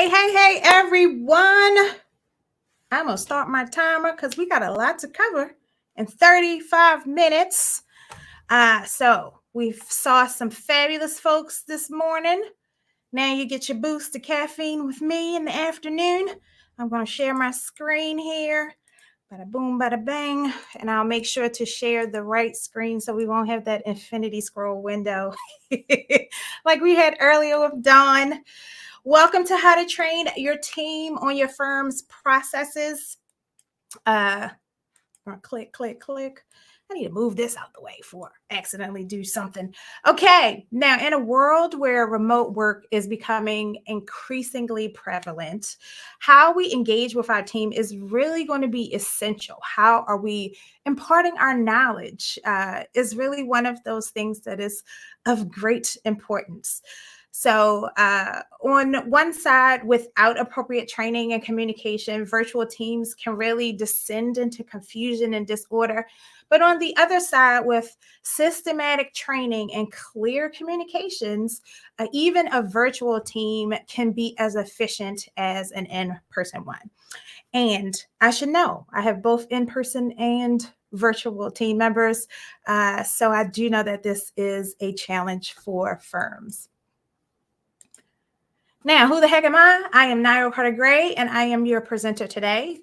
Hey, everyone. I'm going to start my timer because we got a lot to cover in 35 minutes. So we saw some fabulous folks this morning. Now you get your boost of caffeine with me in the afternoon. I'm going to share my screen here. Bada boom, bada bang. And I'll make sure to share the right screen so we won't have that infinity scroll window like we had earlier with Dawn. Welcome to How to Train Your Team on Your Firm's Processes. Click. I need to move this out the way before I accidentally do something. Okay, now in a world where remote work is becoming increasingly prevalent, how we engage with our team is really going to be essential. How are we imparting our knowledge is really one of those things that is of great importance. So on one side, without appropriate training and communication, virtual teams can really descend into confusion and disorder. But on the other side, with systematic training and clear communications, even a virtual team can be as efficient as an in-person one. And I should know, I have both in-person and virtual team members. So I do know that this is a challenge for firms. Now, who the heck am I? I am Nayo Carter-Gray, and I am your presenter today.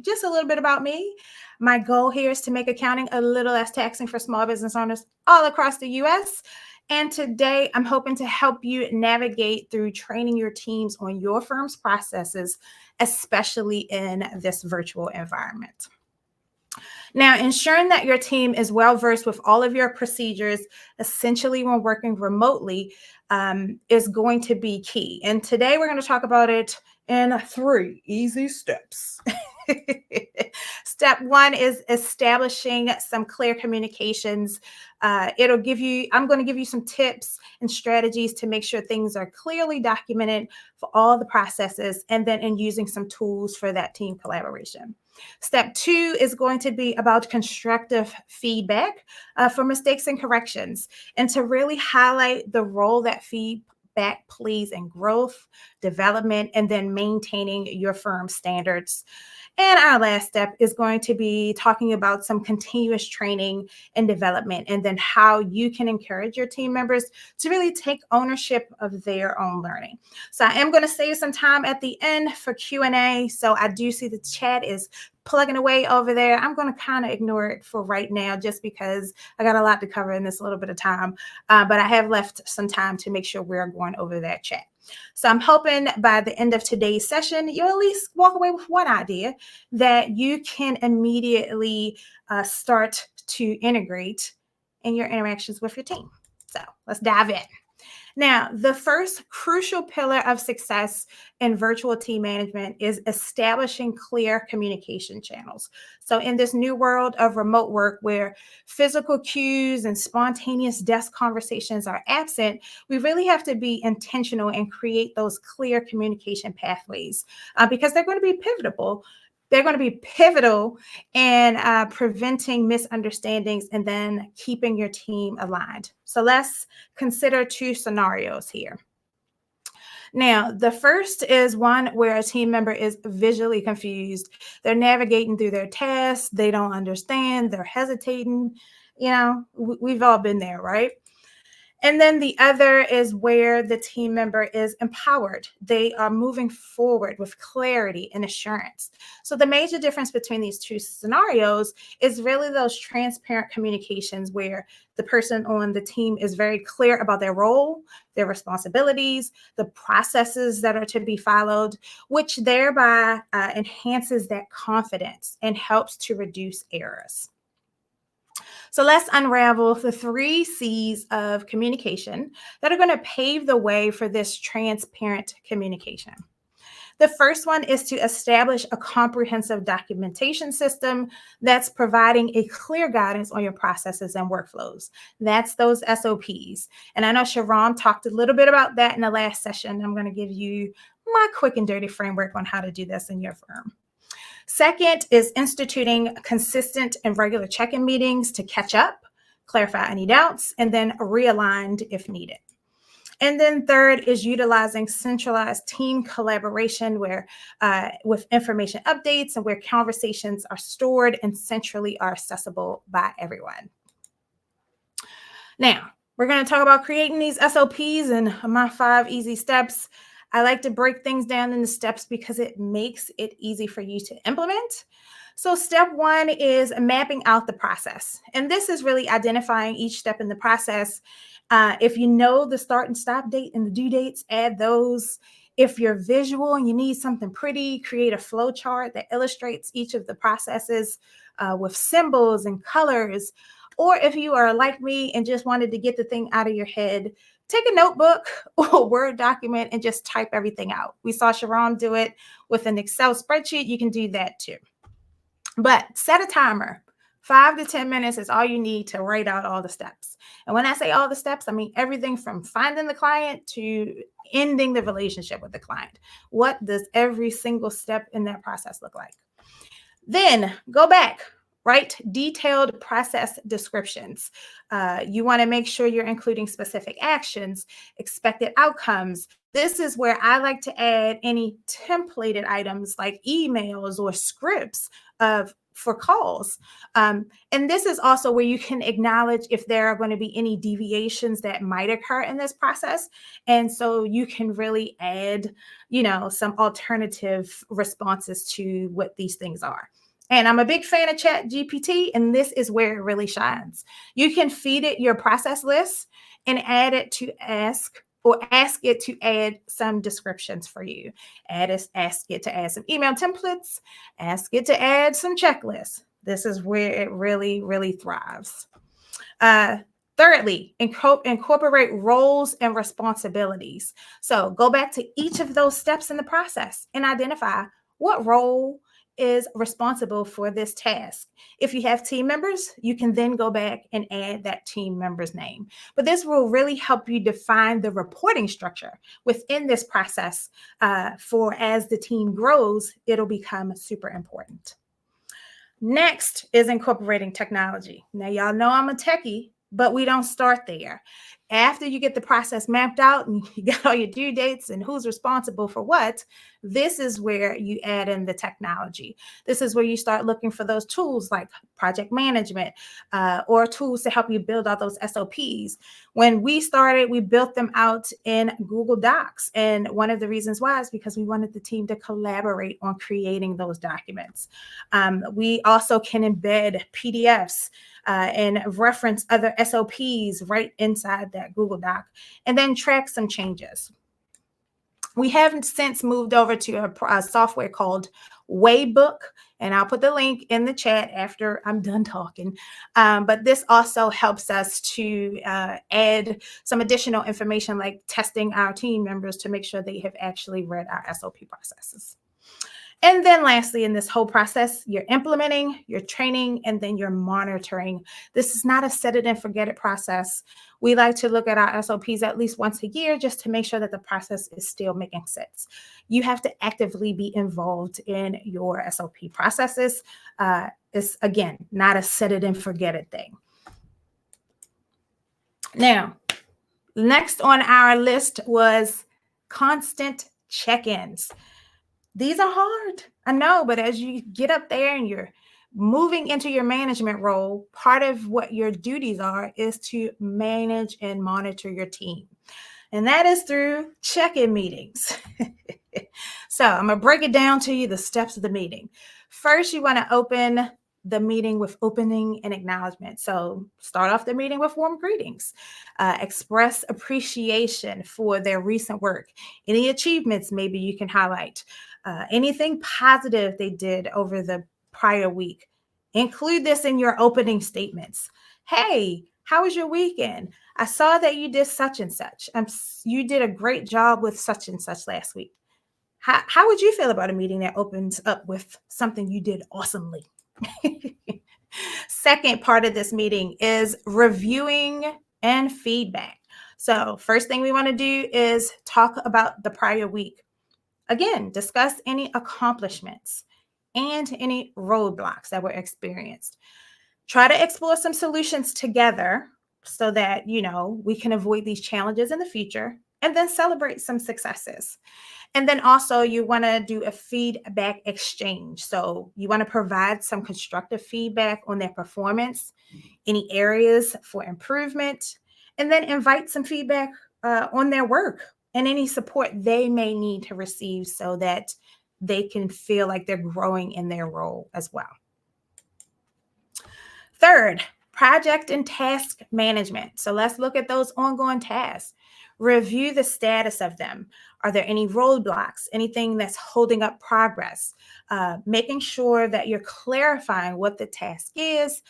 Just a little bit about me. My goal here is to make accounting a little less taxing for small business owners all across the U.S. And today, I'm hoping to help you navigate through training your teams on your firm's processes, especially in this virtual environment. Now, ensuring that your team is well-versed with all of your procedures, essentially when working remotely, is going to be key. And today we're going to talk about it in 3 easy steps. Step 1 is establishing some clear communications. I'm going to give you some tips and strategies to make sure things are clearly documented for all the processes, and then in using some tools for that team collaboration. Step 2 is going to be about constructive feedback for mistakes and corrections, and to really highlight the role that feedback plays in growth, development, and then maintaining your firm's standards. And our last step is going to be talking about some continuous training and development, and then how you can encourage your team members to really take ownership of their own learning. So I am going to save some time at the end for Q&A. So I do see the chat is plugging away over there. I'm going to kind of ignore it for right now, just because I got a lot to cover in this little bit of time. But I have left some time to make sure we're going over that chat. So I'm hoping by the end of today's session, you'll at least walk away with one idea that you can immediately start to integrate in your interactions with your team. So let's dive in. Now, the first crucial pillar of success in virtual team management is establishing clear communication channels. So in this new world of remote work, where physical cues and spontaneous desk conversations are absent, we really have to be intentional and create those clear communication pathways because they're going to be pivotal. They're going to be pivotal in preventing misunderstandings and then keeping your team aligned. So let's consider 2 scenarios here. Now, the first is one where a team member is visually confused. They're navigating through their tasks. They don't understand. They're hesitating. You know, we've all been there, right? And then the other is where the team member is empowered. They are moving forward with clarity and assurance. So the major difference between these 2 scenarios is really those transparent communications where the person on the team is very clear about their role, their responsibilities, the processes that are to be followed, which thereby enhances that confidence and helps to reduce errors. So let's unravel the 3 C's of communication that are going to pave the way for this transparent communication. The first one is to establish a comprehensive documentation system that's providing a clear guidance on your processes and workflows. That's those SOPs. And I know Sharon talked a little bit about that in the last session. I'm going to give you my quick and dirty framework on how to do this in your firm. Second is instituting consistent and regular check-in meetings to catch up, clarify any doubts, and then realign if needed. And then third is utilizing centralized team collaboration where with information updates and where conversations are stored and centrally are accessible by everyone. Now, we're going to talk about creating these SOPs and my 5 easy steps. I like to break things down into steps because it makes it easy for you to implement. So, step 1 is mapping out the process. And this is really identifying each step in the process. If you know the start and stop date and the due dates, add those. If you're visual and you need something pretty, create a flow chart that illustrates each of the processes with symbols and colors. Or if you are like me and just wanted to get the thing out of your head, take a notebook or a Word document and just type everything out. We saw Sharon do it with an Excel spreadsheet. You can do that too. But set a timer. 5 to 10 minutes is all you need to write out all the steps. And when I say all the steps, I mean everything from finding the client to ending the relationship with the client. What does every single step in that process look like? Then go back, write detailed process descriptions. You want to make sure you're including specific actions, expected outcomes. This is where I like to add any templated items like emails or scripts for calls. And this is also where you can acknowledge if there are going to be any deviations that might occur in this process. And so you can really add, some alternative responses to what these things are. And I'm a big fan of Chat GPT, and this is where it really shines. You can feed it your process list and ask it to add some descriptions for you. Ask it to add some email templates, ask it to add some checklists. This is where it really, really thrives. Thirdly, incorporate roles and responsibilities. So go back to each of those steps in the process and identify what role is responsible for this task. If you have team members, you can then go back and add that team member's name. But this will really help you define the reporting structure within this process. For as the team grows, it'll become super important. Next is incorporating technology. Now, y'all know I'm a techie, but we don't start there. After you get the process mapped out and you got all your due dates and who's responsible for what, this is where you add in the technology. This is where you start looking for those tools like project management or tools to help you build out those SOPs. When we started, we built them out in Google Docs. And one of the reasons why is because we wanted the team to collaborate on creating those documents. We also can embed PDFs and reference other SOPs right inside that Google Doc, and then track some changes. We have since moved over to a software called Waybook, and I'll put the link in the chat after I'm done talking. But this also helps us to add some additional information like testing our team members to make sure they have actually read our SOP processes. And then lastly, in this whole process, you're implementing, you're training, and then you're monitoring. This is not a set it and forget it process. We like to look at our SOPs at least once a year just to make sure that the process is still making sense. You have to actively be involved in your SOP processes. It's, again, not a set it and forget it thing. Now, next on our list was constant check-ins. These are hard, I know, but as you get up there and you're moving into your management role, part of what your duties are is to manage and monitor your team. And that is through check-in meetings. So I'm going to break it down to you, the steps of the meeting. First, you want to open the meeting with opening and acknowledgement. So start off the meeting with warm greetings. Express appreciation for their recent work. Any achievements maybe you can highlight. Anything positive they did over the prior week. Include this in your opening statements. Hey, how was your weekend? I saw that you did such and such. You did a great job with such and such last week. How would you feel about a meeting that opens up with something you did awesomely? Second part of this meeting is reviewing and feedback. So first thing we want to do is talk about the prior week. Again, discuss any accomplishments and any roadblocks that were experienced. Try to explore some solutions together so that, we can avoid these challenges in the future. and then celebrate some successes. And then also you want to do a feedback exchange. So you want to provide some constructive feedback on their performance, any areas for improvement, and then invite some feedback on their work and any support they may need to receive so that they can feel like they're growing in their role as well. Third, project and task management. So let's look at those ongoing tasks. Review the status of them. Are there any roadblocks, anything that's holding up progress? Making sure that you're clarifying what the task is,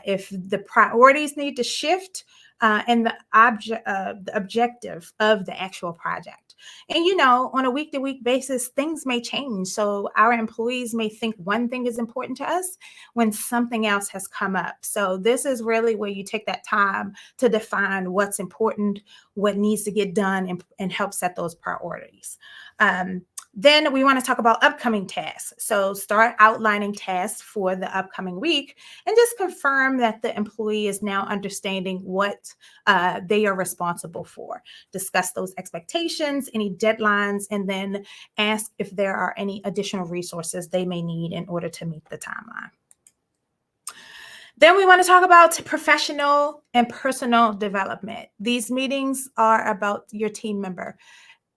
if the priorities need to shift, and the objective of the actual project. And on a week-to-week basis, things may change. So our employees may think one thing is important to us when something else has come up. So this is really where you take that time to define what's important, what needs to get done, and help set those priorities. Then we want to talk about upcoming tasks. So start outlining tasks for the upcoming week and just confirm that the employee is now understanding what they are responsible for. Discuss those expectations, any deadlines, and then ask if there are any additional resources they may need in order to meet the timeline. Then we want to talk about professional and personal development. These meetings are about your team member.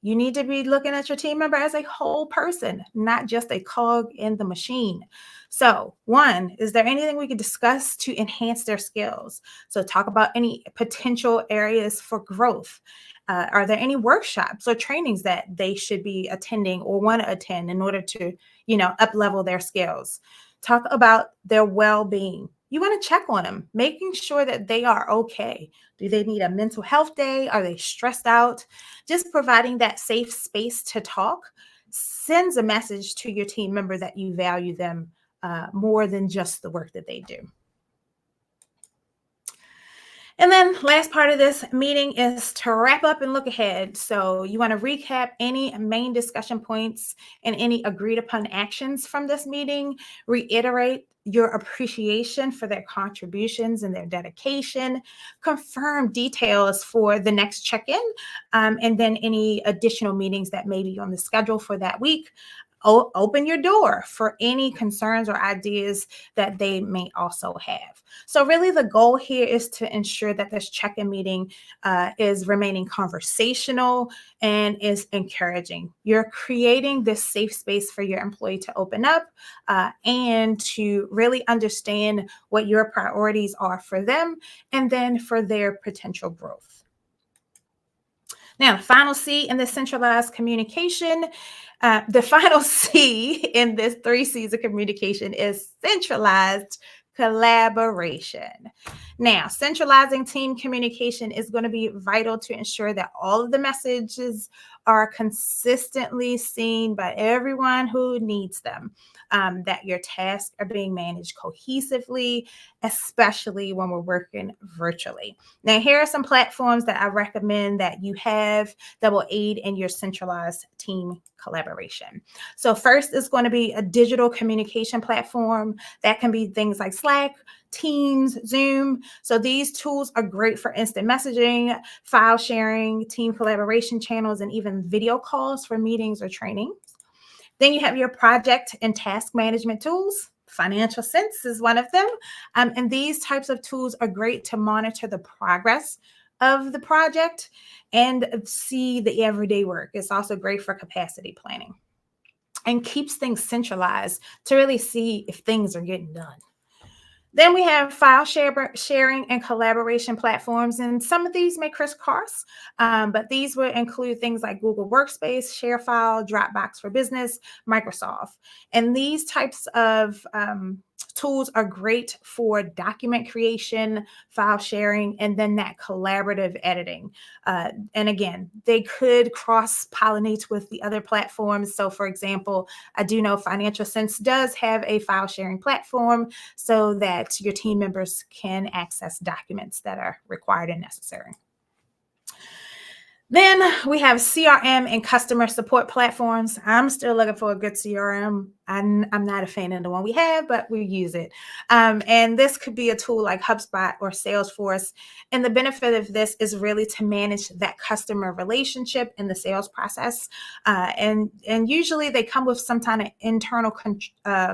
You need to be looking at your team member as a whole person, not just a cog in the machine. So, one, is there anything we could discuss to enhance their skills? So talk about any potential areas for growth. Are there any workshops or trainings that they should be attending or want to attend in order to, up level their skills? Talk about their well-being. You want to check on them, making sure that they are okay. Do they need a mental health day? Are they stressed out? Just providing that safe space to talk sends a message to your team member that you value them more than just the work that they do. And then last part of this meeting is to wrap up and look ahead. So you want to recap any main discussion points and any agreed upon actions from this meeting, reiterate your appreciation for their contributions and their dedication, confirm details for the next check-in, and then any additional meetings that may be on the schedule for that week. Open your door for any concerns or ideas that they may also have. So really the goal here is to ensure that this check-in meeting is remaining conversational and is encouraging. You're creating this safe space for your employee to open up and to really understand what your priorities are for them and then for their potential growth. Now, the final C in the centralized communication, the final C in this 3 C's of communication is centralized collaboration. Now, centralizing team communication is going to be vital to ensure that all of the messages are consistently seen by everyone who needs them, that your tasks are being managed cohesively, especially when we're working virtually. Now, here are some platforms that I recommend that you have that will aid in your centralized team collaboration. So first is going to be a digital communication platform. That can be things like Slack, Teams, Zoom. So these tools are great for instant messaging, file sharing, team collaboration channels, and even video calls for meetings or trainings. Then you have your project and task management tools. Financial Sense is one of them. And these types of tools are great to monitor the progress of the project and see the everyday work. It's also great for capacity planning and keeps things centralized to really see if things are getting done. Then we have file sharing and collaboration platforms, and some of these may crisscross, but these would include things like Google Workspace, ShareFile, Dropbox for Business, Microsoft. And these types of tools are great for document creation, file sharing, and then that collaborative editing. And again, they could cross-pollinate with the other platforms. So for example, I do know Financial Sense does have a file sharing platform so that your team members can access documents that are required and necessary. Then we have CRM and customer support platforms. I'm still looking for a good CRM. I'm not a fan of the one we have, but we use it. And this could be a tool like HubSpot or Salesforce. And the benefit of this is really to manage that customer relationship in the sales process. And usually they come with some kind of internal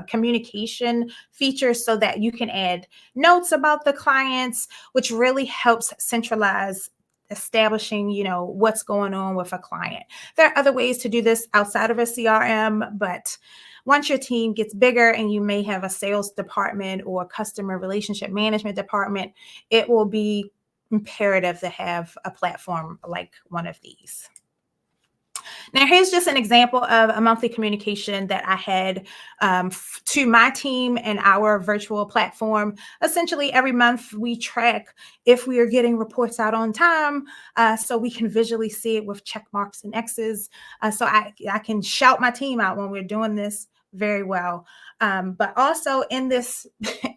communication features so that you can add notes about the clients, which really helps centralize establishing, what's going on with a client. There are other ways to do this outside of a CRM, but once your team gets bigger and you may have a sales department or a customer relationship management department, it will be imperative to have a platform like one of these. Now, here's just an example of a monthly communication that I had to my team and our virtual platform. Essentially, every month we track if we are getting reports out on time, so we can visually see it with check marks and X's. So I can shout my team out when we're doing this very well. But also in this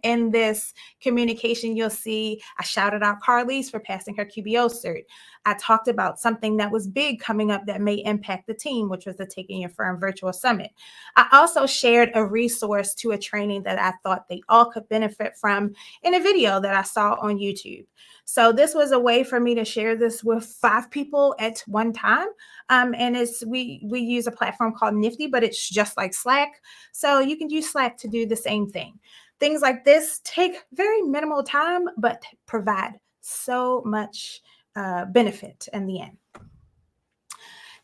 in this communication, you'll see I shouted out Carlise for passing her QBO cert. I talked about something that was big coming up that may impact the team, which was the Taking Your Firm Virtual Summit. I also shared a resource to a training that I thought they all could benefit from in a video that I saw on YouTube. So this was a way for me to share this with 5 people at one time. And we use a platform called Nifty, but it's just like Slack. So you can use Slack to do the same thing. Things like this take very minimal time, but provide so much benefit in the end.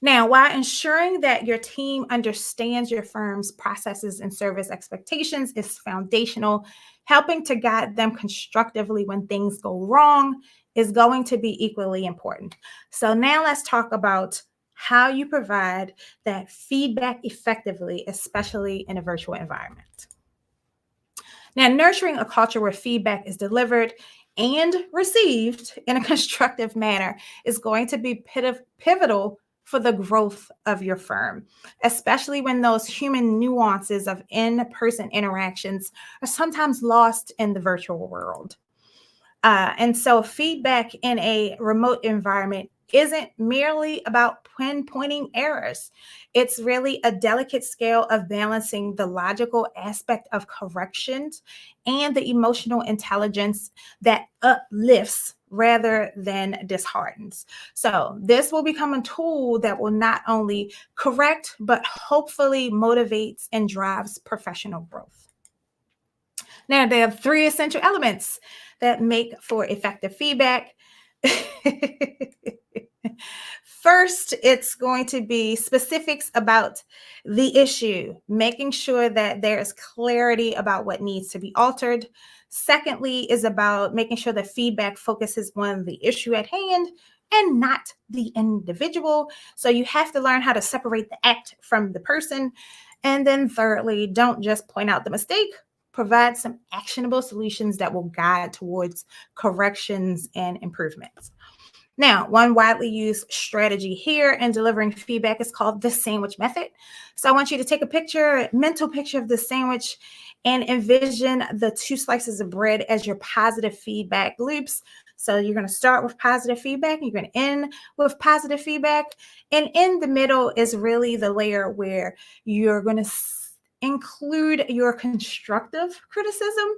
Now, while ensuring that your team understands your firm's processes and service expectations is foundational, helping to guide them constructively when things go wrong is going to be equally important. So now let's talk about how you provide that feedback effectively, especially in a virtual environment. Now, nurturing a culture where feedback is delivered and received in a constructive manner is going to be pivotal for the growth of your firm, especially when those human nuances of in-person interactions are sometimes lost in the virtual world. And so feedback in a remote environment isn't merely about pinpointing errors. It's really a delicate scale of balancing the logical aspect of corrections and the emotional intelligence that uplifts rather than disheartens. So this will become a tool that will not only correct, but hopefully motivates and drives professional growth. Now, there are 3 essential elements that make for effective feedback. First, it's going to be specifics about the issue, making sure that there is clarity about what needs to be altered. Secondly, is about making sure that feedback focuses on the issue at hand and not the individual. So you have to learn how to separate the act from the person. And then thirdly, don't just point out the mistake, provide some actionable solutions that will guide towards corrections and improvements. Now, one widely used strategy here in delivering feedback is called the sandwich method. So I want you to take a mental picture of the sandwich and envision the 2 slices of bread as your positive feedback loops. So you're going to start with positive feedback, and you're going to end with positive feedback. And in the middle is really the layer where you're going to include your constructive criticism.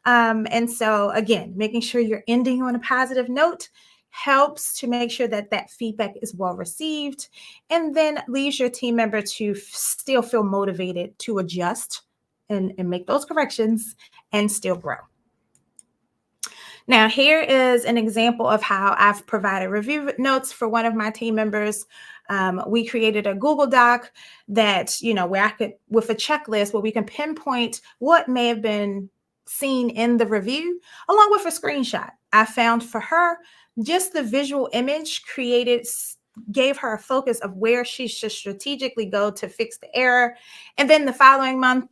And so again, making sure you're ending on a positive note helps to make sure that that feedback is well received, and then leaves your team member to still feel motivated to adjust and make those corrections and still grow. Now, here is an example of how I've provided review notes for one of my team members. We created a Google Doc that, where I could, with a checklist where we can pinpoint what may have been seen in the review, along with a screenshot. I found for her, just the visual image created gave her a focus of where she should strategically go to fix the error. And then the following month,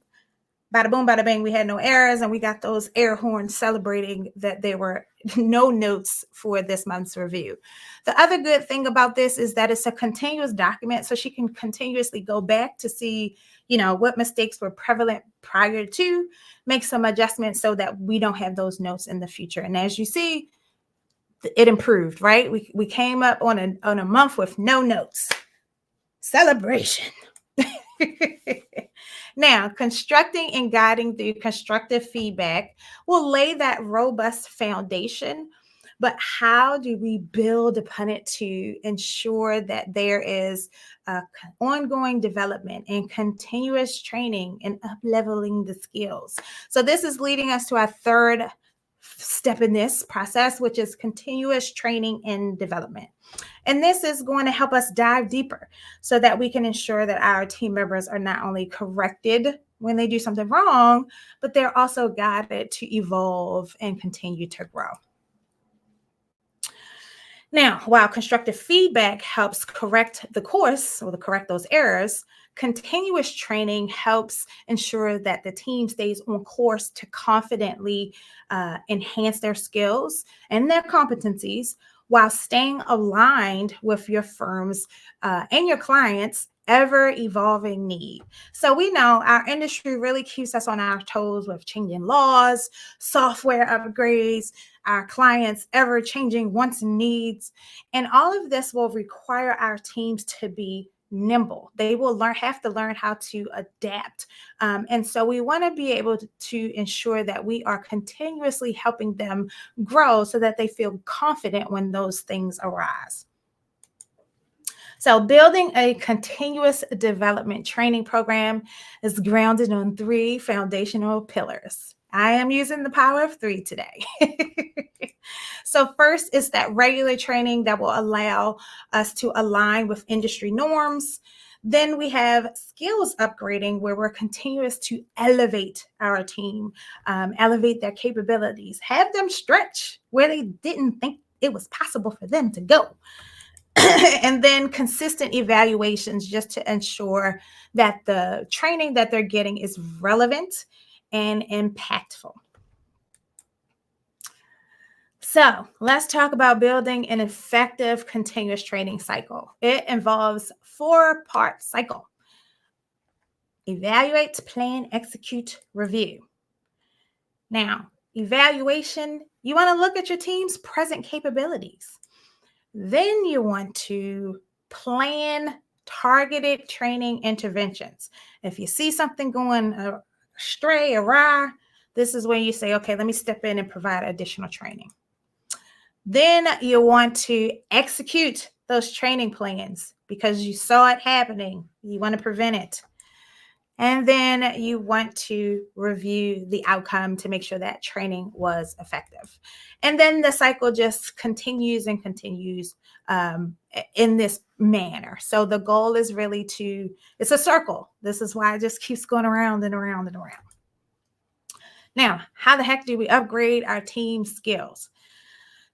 bada boom, bada bang, we had no errors, and we got those air horns celebrating that there were no notes for this month's review. The other good thing about this is that it's a continuous document, so she can continuously go back to see, what mistakes were prevalent prior to, make some adjustments so that we don't have those notes in the future. And as you see, it improved, right? We came up on a month with no notes. Celebration. Now, constructing and guiding through constructive feedback will lay that robust foundation. But how do we build upon it to ensure that there is ongoing development and continuous training and up leveling the skills? So, this is leading us to our third step in this process, which is continuous training and development. And this is going to help us dive deeper so that we can ensure that our team members are not only corrected when they do something wrong, but they're also guided to evolve and continue to grow. Now, while constructive feedback helps correct the course or to correct those errors, continuous training helps ensure that the team stays on course to confidently enhance their skills and their competencies while staying aligned with your firm's and your clients' ever evolving need. So we know our industry really keeps us on our toes with changing laws, software upgrades, our clients' ever changing wants and needs. And all of this will require our teams to be nimble. They will have to learn how to adapt. And so we want to be able to ensure that we are continuously helping them grow so that they feel confident when those things arise. So building a continuous development training program is grounded on three foundational pillars. I am using the power of three today. So first is that regular training that will allow us to align with industry norms. Then we have skills upgrading where we're continuous to elevate our team, elevate their capabilities, have them stretch where they didn't think it was possible for them to go. And then consistent evaluations just to ensure that the training that they're getting is relevant and impactful. So let's talk about building an effective continuous training cycle. It involves 4-part cycle: evaluate, plan, execute, review. Now, evaluation, you want to look at your team's present capabilities. Then you want to plan targeted training interventions. If you see something going astray, awry, this is when you say, okay, let me step in and provide additional training. Then you want to execute those training plans because you saw it happening. You want to prevent it. And then you want to review the outcome to make sure that training was effective. And then the cycle just continues and continues in this manner. So the goal is really it's a circle. This is why it just keeps going around and around and around. Now, how the heck do we upgrade our team skills?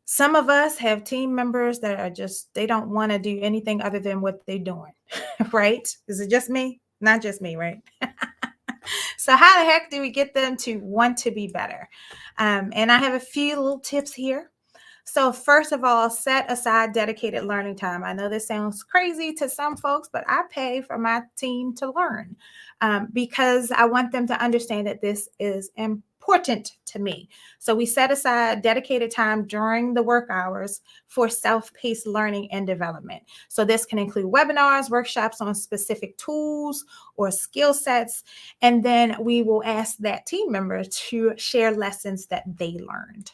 Some of us have team members that are they don't want to do anything other than what they're doing, right? Is it just me? Not just me, right? So how the heck do we get them to want to be better? And I have a few little tips here. So first of all, set aside dedicated learning time. I know this sounds crazy to some folks, but I pay for my team to learn because I want them to understand that this is important to me. So we set aside dedicated time during the work hours for self-paced learning and development. So this can include webinars, workshops on specific tools or skill sets. And then we will ask that team member to share lessons that they learned.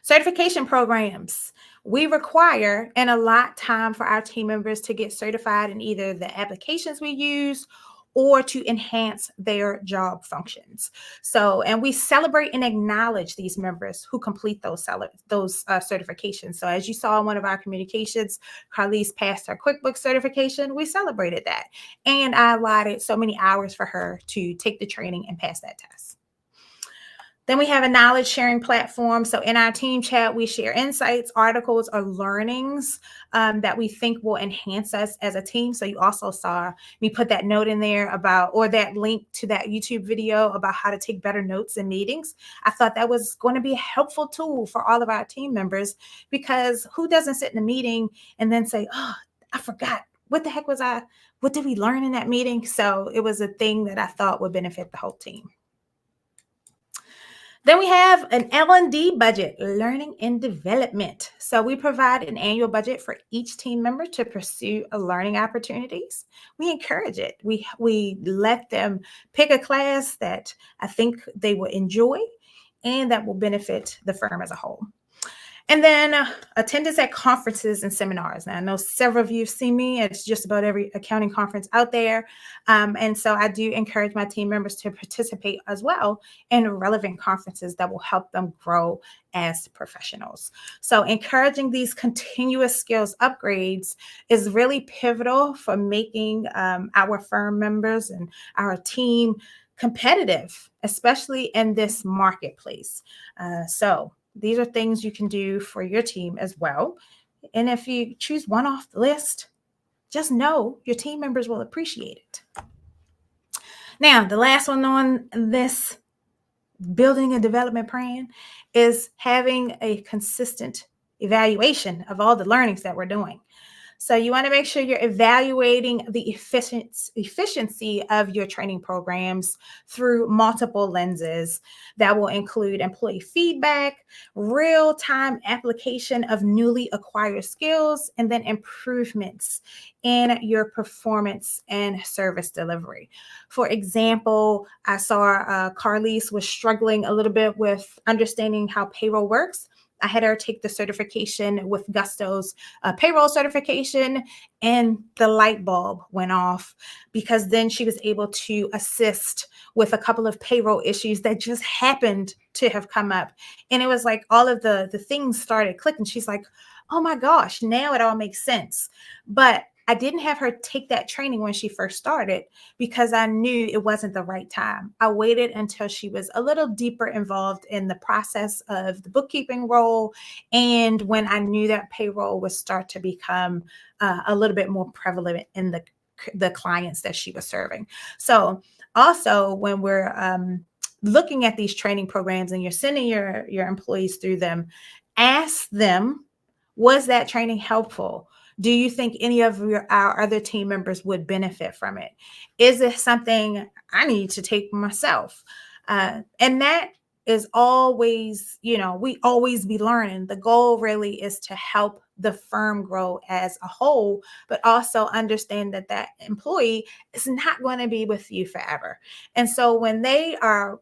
Certification programs. We require and allot time for our team members to get certified in either the applications we use or to enhance their job functions. So, and we celebrate and acknowledge these members who complete those certifications. So as you saw in one of our communications, Carlise passed her QuickBooks certification. We celebrated that. And I allotted so many hours for her to take the training and pass that test. Then we have a knowledge sharing platform. So in our team chat, we share insights, articles, or learnings that we think will enhance us as a team. So you also saw me put that note in there or that link to that YouTube video about how to take better notes in meetings. I thought that was going to be a helpful tool for all of our team members, because who doesn't sit in a meeting and then say, oh, I forgot. What the heck what did we learn in that meeting? So it was a thing that I thought would benefit the whole team. Then we have an L&D budget, learning and development. So we provide an annual budget for each team member to pursue learning opportunities. We encourage it. We let them pick a class that I think they will enjoy and that will benefit the firm as a whole. And then attendance at conferences and seminars. Now, I know several of you have seen me at just about every accounting conference out there. And so I do encourage my team members to participate as well in relevant conferences that will help them grow as professionals. So encouraging these continuous skills upgrades is really pivotal for making our firm members and our team competitive, especially in this marketplace. So these are things you can do for your team as well. And if you choose one off the list, just know your team members will appreciate it. Now, the last one on this building a development plan is having a consistent evaluation of all the learnings that we're doing. So you want to make sure you're evaluating the efficiency of your training programs through multiple lenses that will include employee feedback, real-time application of newly acquired skills, and then improvements in your performance and service delivery. For example, I saw Carlise was struggling a little bit with understanding how payroll works. I had her take the certification with Gusto's payroll certification, and the light bulb went off because then she was able to assist with a couple of payroll issues that just happened to have come up. And it was like all of the things started clicking. She's like, oh my gosh, now it all makes sense. But I didn't have her take that training when she first started because I knew it wasn't the right time. I waited until she was a little deeper involved in the process of the bookkeeping role, and when I knew that payroll would start to become a little bit more prevalent in the clients that she was serving. So also when we're looking at these training programs and you're sending your employees through them, ask them, was that training helpful? Do you think any of our other team members would benefit from it? Is it something I need to take myself? And that is always, we always be learning. The goal really is to help the firm grow as a whole, but also understand that that employee is not going to be with you forever. And so when they are,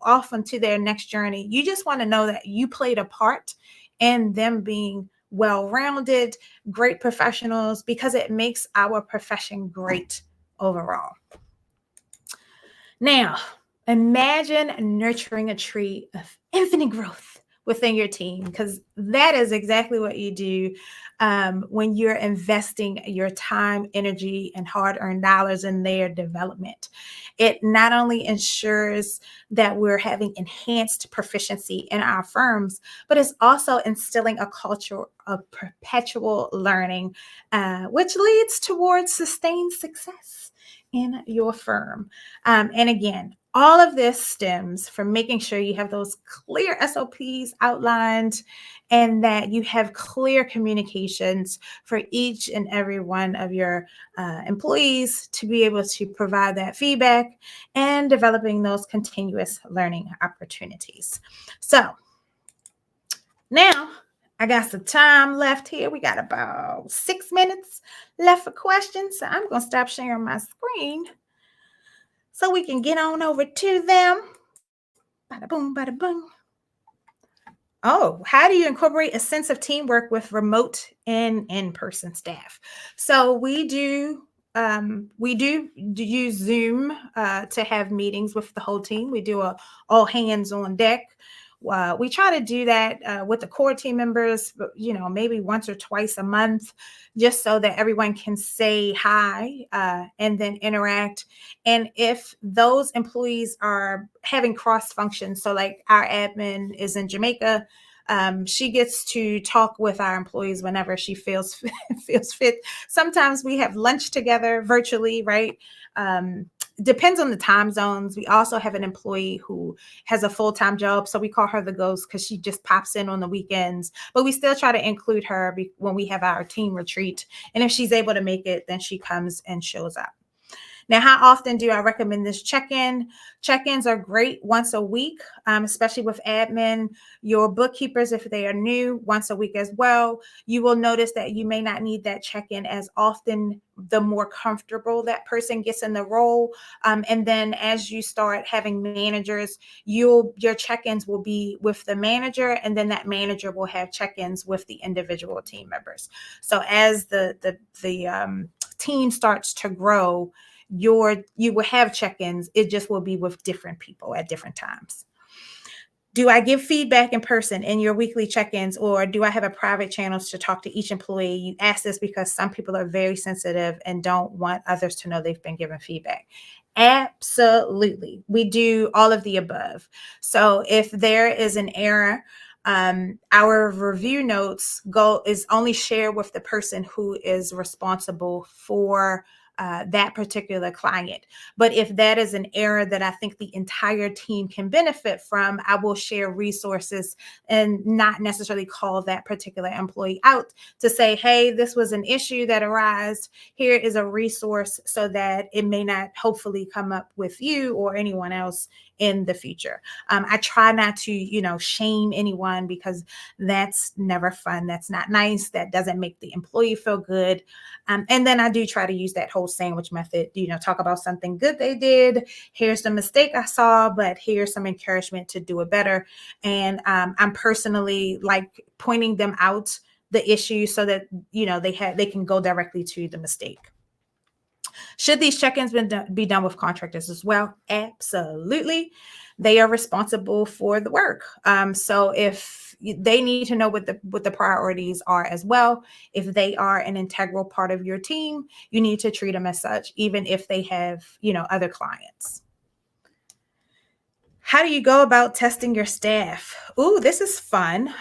off into their next journey, you just want to know that you played a part in them being well-rounded, great professionals, because it makes our profession great overall. Now, imagine nurturing a tree of infinite growth within your team, because that is exactly what you do when you're investing your time, energy, and hard-earned dollars in their development. It not only ensures that we're having enhanced proficiency in our firms, but it's also instilling a culture of perpetual learning, which leads towards sustained success in your firm. And again, all of this stems from making sure you have those clear SOPs outlined and that you have clear communications for each and every one of your employees to be able to provide that feedback and developing those continuous learning opportunities. So now I got some time left here. We got about 6 minutes left for questions. So I'm going to stop sharing my screen so we can get on over to them. Bada boom, bada boom. Oh, how do you incorporate a sense of teamwork with remote and in-person staff? So we do use Zoom to have meetings with the whole team. We do a all hands on deck. We try to do that with the core team members, maybe once or twice a month, just so that everyone can say hi and then interact. And if those employees are having cross functions, so like our admin is in Jamaica, she gets to talk with our employees whenever she feels fit. Sometimes we have lunch together virtually, right? Depends on the time zones. We also have an employee who has a full-time job, so we call her the ghost because she just pops in on the weekends. But we still try to include her when we have our team retreat. And if she's able to make it, then she comes and shows up. Now, how often do I recommend this check-in? Check-ins are great once a week, especially with admin, your bookkeepers, if they are new, once a week as well. You will notice that you may not need that check-in as often the more comfortable that person gets in the role. And then as you start having managers, your check-ins will be with the manager, and then that manager will have check-ins with the individual team members. So as the team starts to grow, you will have check-ins. It just will be with different people at different times. Do I give feedback in person in your weekly check-ins, or do I have a private channels to talk to each employee? You ask this because some people are very sensitive and don't want others to know they've been given feedback. Absolutely. We do all of the above. So if there is an error, our review notes is only shared with the person who is responsible for that particular client. But if that is an error that I think the entire team can benefit from, I will share resources and not necessarily call that particular employee out to say, hey, this was an issue that arose. Here is a resource so that it may not hopefully come up with you or anyone else in the future. I try not to, shame anyone, because that's never fun. That's not nice. That doesn't make the employee feel good. And then I do try to use that whole sandwich method, talk about something good they did. Here's the mistake I saw, but here's some encouragement to do it better. And I'm personally like pointing them out the issue so that, they can go directly to the mistake. Should these check-ins be done with contractors as well? Absolutely. They are responsible for the work. So if they need to know what the priorities are as well. If they are an integral part of your team, you need to treat them as such, even if they have, other clients. How do you go about testing your staff? Ooh, this is fun.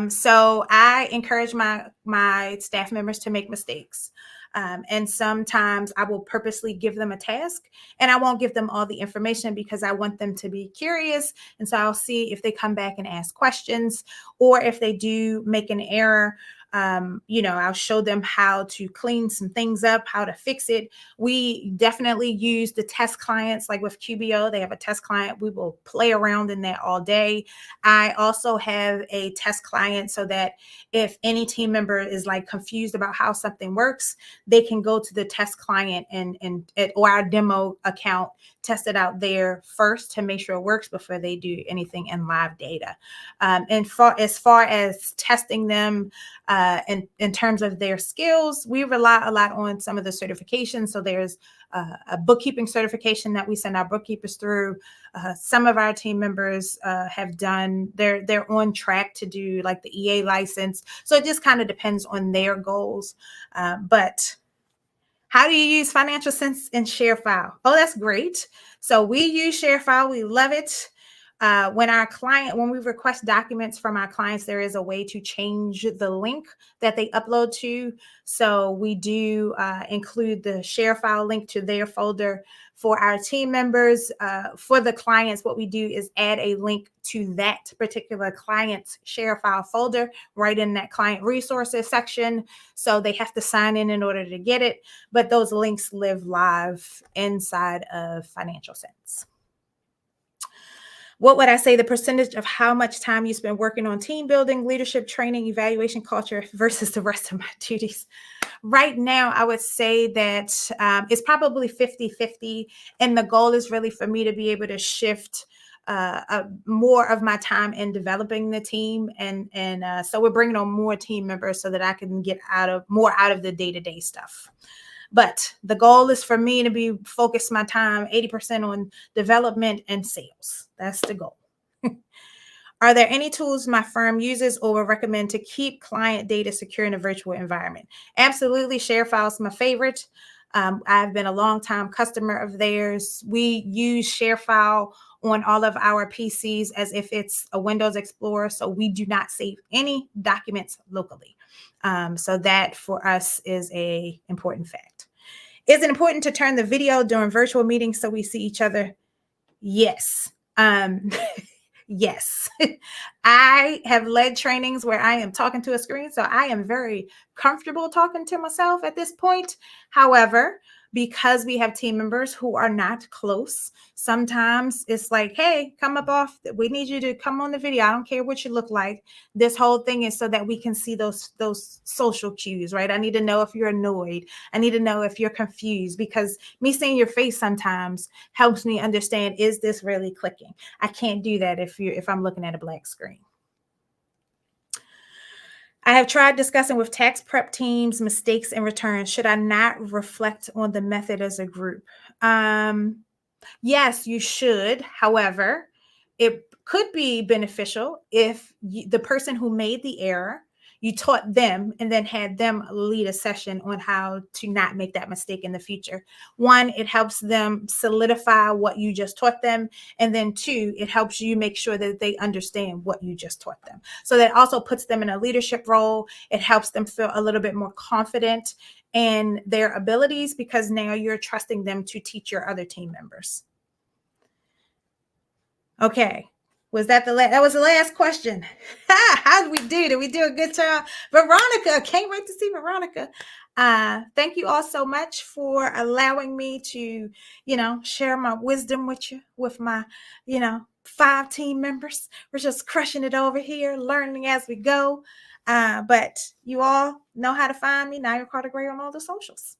So I encourage my staff members to make mistakes. And sometimes I will purposely give them a task, and I won't give them all the information because I want them to be curious. And so I'll see if they come back and ask questions, or if they do make an error, I'll show them how to clean some things up, how to fix it. We definitely use the test clients, like with QBO, they have a test client. We will play around in that all day. I also have a test client so that if any team member is like confused about how something works, they can go to the test client or our demo account, test it out there first to make sure it works before they do anything in live data. And as far as testing them, in terms of their skills, we rely a lot on some of the certifications. So there's a bookkeeping certification that we send our bookkeepers through. Some of our team members have done, they're on track to do like the EA license. So it just kind of depends on their goals. But how do you use Financial Sense in ShareFile? Oh, that's great. So we use ShareFile. We love it. When we request documents from our clients, there is a way to change the link that they upload to. So we do include the ShareFile link to their folder. For our team members, for the clients, what we do is add a link to that particular client's ShareFile folder right in that client resources section. So they have to sign in order to get it. But those links live live inside of Financial Sense. What would I say the percentage of how much time you spend working on team building, leadership training, evaluation culture versus the rest of my duties? Right now, I would say that it's probably 50-50. And the goal is really for me to be able to shift more of my time in developing the team. And so we're bringing on more team members so that I can get more out of the day-to-day stuff. But the goal is for me to focus my time 80% on development and sales. That's the goal. Are there any tools my firm uses or would recommend to keep client data secure in a virtual environment? Absolutely. ShareFile is my favorite. I've been a long-time customer of theirs. We use ShareFile on all of our PCs as if it's a Windows Explorer, so we do not save any documents locally. So that for us is an important fact. Is it important to turn the video during virtual meetings so we see each other? Yes. Yes. I have led trainings where I am talking to a screen, so I am very comfortable talking to myself at this point. However, because we have team members who are not close. Sometimes it's like, hey, come up off. We need you to come on the video. I don't care what you look like. This whole thing is so that we can see those social cues, right? I need to know if you're annoyed. I need to know if you're confused, because me seeing your face sometimes helps me understand, is this really clicking? I can't do that if I'm looking at a black screen. I have tried discussing with tax prep teams mistakes and returns. Should I not reflect on the method as a group? Yes, you should. However, it could be beneficial if the person who made the error, you taught them and then had them lead a session on how to not make that mistake in the future. One, it helps them solidify what you just taught them. And then two, it helps you make sure that they understand what you just taught them. So that also puts them in a leadership role. It helps them feel a little bit more confident in their abilities, because now you're trusting them to teach your other team members. Okay. Was that that was the last question? How did we do? Did we do a good job? Veronica, can't wait to see Veronica. Thank you all so much for allowing me to, share my wisdom with you, with my, 5 team members. We're just crushing it over here, learning as we go. But you all know how to find me, Nayo Carter-Gray, on all the socials.